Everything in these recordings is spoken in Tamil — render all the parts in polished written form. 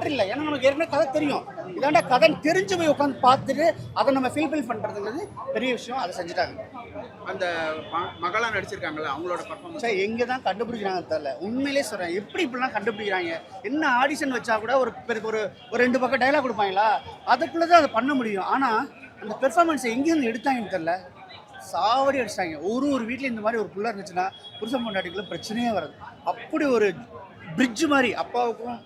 மேட்டர் இல்லை. ஏன்னா நமக்கு ஏற்கனவே கதை தெரியும். இதாண்டா கதைன்னு தெரிஞ்சு போய் உட்காந்து பார்த்துட்டு அதை நம்ம ஃபீல் பண்ணுறதுங்கிறது பெரிய விஷயம். அதை செஞ்சுட்டாங்க. அந்த மகளா நடிச்சிருக்காங்களா அவங்களோட பர்ஃபார்மன்ஸ் சார் எங்கே தான் கண்டுபிடிக்கிறாங்க தெரியல. உண்மையிலே சொல்கிறேன், எப்படி இப்படிலாம் கண்டுபிடிக்கிறாங்க? என்ன ஆடிஷன் வச்சா கூட ஒரு ஒரு ஒரு 2 பக்கம் டைலாக் கொடுப்பாங்களா, அதுக்குள்ளே தான் அதை பண்ண முடியும். ஆனால் அந்த பெர்ஃபார்மன்ஸை எங்கேருந்து எடுத்தாங்கன்னு தெரில, சாவடி அடிச்சிட்டாங்க. ஒரு வீட்டில் இந்த மாதிரி ஒரு புள்ள இருந்துச்சுன்னா புருஷன் பொண்டாட்டிக்குள்ள பிரச்சனையே வராது. அப்படி ஒரு பிரிட்ஜு மாதிரி அப்பாவுக்கும்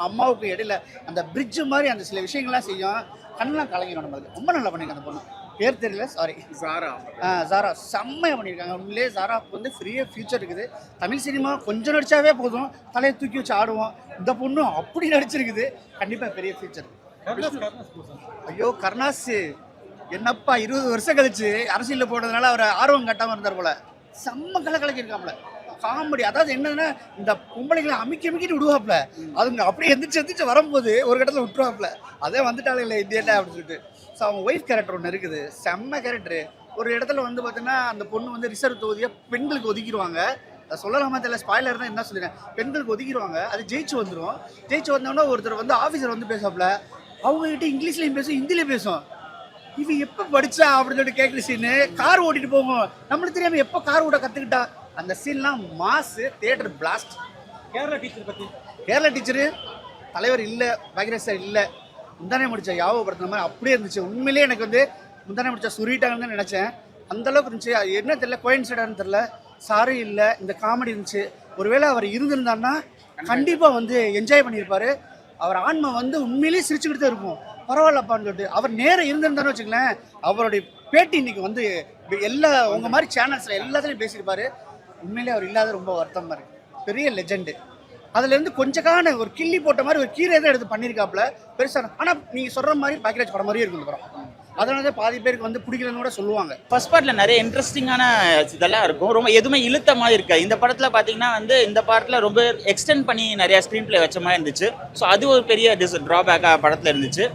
அம்மாவுக்கும் இடையில அந்த பிரிட்ஜு மாதிரி அந்த சில விஷயங்கள்லாம் செய்யும். கண்ணெலாம் கலங்கிடும் நம்மளுக்கு. ரொம்ப நல்லா பண்ணியிருக்காங்க அந்த பொண்ணு. பேர் தெரியல, சாரி. ஜாரா செம்மையாக பண்ணியிருக்காங்க. உண்மையிலே ஜாராவுக்கு வந்து ஃபியூச்சர் இருக்குது. தமிழ் சினிமா கொஞ்சம் நடித்தாவே போதும், தலையை தூக்கி வச்சு ஆடுவோம். இந்த பொண்ணும் அப்படி நடிச்சிருக்குது. கண்டிப்பாக பெரிய ஃபியூச்சர். ஐயோ கருணாஸ் என்னப்பா 20 வருஷம் கழிச்சு அரசியலில் போடுறதுனால அவர் ஆர்வம் கட்டாமல் இருந்தார் போல. செம்ம கலக்கியிருக்காப்புல காமெடி. அதாவது என்னன்னா, இந்த பொம்பளைங்களை அமைக்கிட்டு விடுவாப்புல, அதுங்க அப்படியே எந்திரிச்சு வரும்போது ஒரு கட்டத்தில் விட்டுருவாப்புல. அதே வந்துட்டாலும் இல்லை இந்தியாவில் அப்படின்னு சொல்லிட்டு. ஸோ அவங்க ஒய்ஃப் கேரக்டர் ஒன்று இருக்குது, செம்ம கேரக்டரு. ஒரு இடத்துல வந்து பார்த்தீங்கன்னா அந்த பொண்ணு வந்து ரிசர்வ் தொகுதியை பெண்களுக்கு ஒதுக்கிடுவாங்க. அதை சொல்லலாமா தெரியல, ஸ்பாய்லர் தான் என்ன சொல்லிடுறேன். பெண்களுக்கு ஒதுக்கிடுவாங்க, அது ஜெயிச்சு வந்துடும். ஜெயிச்சு வந்தோடனே ஒருத்தர் வந்து ஆஃபீஸர் வந்து பேசாப்புல, அவங்ககிட்ட இங்கிலீஷ்லையும் பேசும் ஹிந்திலையும் பேசும். இவன் எப்போ படித்தா அப்படின்னு சொல்லிட்டு கேட்குற சீனு. கார் ஓட்டிட்டு போகும், நம்மளுக்கு தெரியாமல் எப்போ கார் ஓட்ட கற்றுக்கிட்டா. அந்த சீன்லாம் மாசு, தியேட்டர் பிளாஸ்ட். கேரளா டீச்சரு தலைவர் இல்லை, பாக்யராஜ் சார் இல்லை, முந்தானே முடிச்ச யாவப்படுத்துன மாதிரி அப்படியே இருந்துச்சு. உண்மையிலேயே எனக்கு வந்து முந்தானே முடிச்சா சுருட்டாங்கன்னு தான் நினச்சேன். அந்தளவுக்கு இருந்துச்சு. அது என்ன தெரியல, கோயின்சைடான்னு தெரில, சாரி இல்லை, இந்த காமெடி இருந்துச்சு. ஒருவேளை அவர் இருந்திருந்தாருன்னா கண்டிப்பாக வந்து என்ஜாய் பண்ணியிருப்பார். அவர் ஆன்மா வந்து உண்மையிலேயே சிரிச்சுக்கிட்டு தான் இருக்கும். பரவாயில்லப்பான்னு சொல்லிட்டு அவர் நேரம் இருந்திருந்தாருன்னு வச்சுக்கலேன், அவருடைய பேட்டி இன்னைக்கு வந்து எல்லா உங்கள் மாதிரி சேனல்ஸில் எல்லாத்துலேயும் பேசியிருப்பார். உண்மையிலே அவர் இல்லாத ரொம்ப வருத்தமாக இருக்குது. பெரிய லெஜெண்டு. அதுலேருந்து கொஞ்சக்கான ஒரு கிள்ளி போட்ட மாதிரி ஒரு கீரை தான் எடுத்து பண்ணியிருக்காப்புல பெருசாக. ஆனால் நீங்கள் சொல்கிற மாதிரி பாக்யராஜ் படம் மாதிரியே இருக்கும் இந்த படம். அதனால தான் பாதி பேருக்கு வந்து பிடிக்கலன்னு கூட சொல்லுவாங்க. ஃபர்ஸ்ட் பார்ட்டில் நிறைய இன்ட்ரெஸ்டிங்கான இதெல்லாம் இருக்கும். ரொம்ப எதுவுமே இழுத்த மாதிரி இருக்காது. இந்த படத்தில் பார்த்தீங்கன்னா வந்து இந்த பார்ட்டில் ரொம்ப எக்ஸ்டெண்ட் பண்ணி நிறையா ஸ்க்ரீன் பிளே வச்ச மாதிரி இருந்துச்சு. ஸோ அது ஒரு பெரிய ட்ராபேக்காக படத்தில் இருந்துச்சு.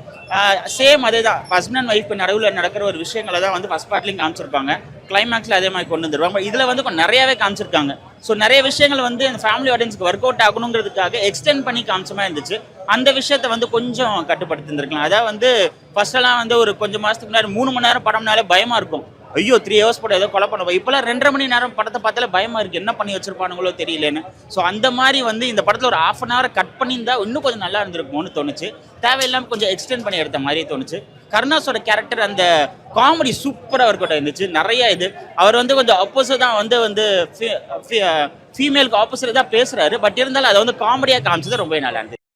சேம் அதே தான், ஹஸ்பண்ட் அண்ட் ஒய்ஃப் நடுவில் நடக்கிற ஒரு விஷயங்களை தான் வந்து ஃபர்ஸ்ட் பார்ட்லையும் காமிச்சிருப்பாங்க. கிளைமேக்ஸில் அதே மாதிரி கொண்டு வந்துருவாங்க. இதில் வந்து கொஞ்சம் நிறையாவே காமிச்சிருக்காங்க. ஸோ நிறைய விஷயங்கள் வந்து அந்த ஃபேமிலி ஆடியன்ஸ்க்கு ஒர்க் அவுட் ஆகணுங்கிறதுக்காக எக்ஸ்டெண்ட் பண்ணி காமிச்ச மாதிரி இருந்துச்சு. அந்த விஷயத்தை வந்து கொஞ்சம் கட்டுப்படுத்திருந்துருக்கலாம். அதாவது வந்து ஃபர்ஸ்டெல்லாம் வந்து ஒரு கொஞ்சம் மாதத்துக்கு முன்னாடி 3 மணி நேரம் படம்னாலே பயமாக இருக்கும். ஐயோ 3 hours போட ஏதோ கொலை பண்ணுவோம். இப்போலாம் 2.5 மணி நேரம் படத்தை பார்த்தாலே பயமாக இருக்குது, என்ன பண்ணி வச்சிருப்பானுங்களோ தெரியலேன்னு. ஸோ அந்த மாதிரி வந்து இந்த படத்தில் ஒரு 1/2 hour கட் பண்ணியிருந்தா இன்னும் கொஞ்சம் நல்லா இருந்திருக்கும்னு தோணுச்சு. தேவையில்லாமல் கொஞ்சம் எக்ஸ்டெண்ட் பண்ணி எடுத்த மாதிரி தோணுச்சு. கருணாஸோட கேரக்டர் அந்த காமெடி சூப்பராக ஒர்க் அவுட் ஆயிருந்துச்சு. நிறைய இது அவர் வந்து கொஞ்சம் ஆப்போசிட் தான் வந்து ஃபீமேலுக்கு ஆப்போசிட் தான் பேசுகிறாரு. பட் இருந்தாலும் அதை வந்து காமெடியாக காமிச்சது ரொம்ப நல்லா இருந்துச்சு.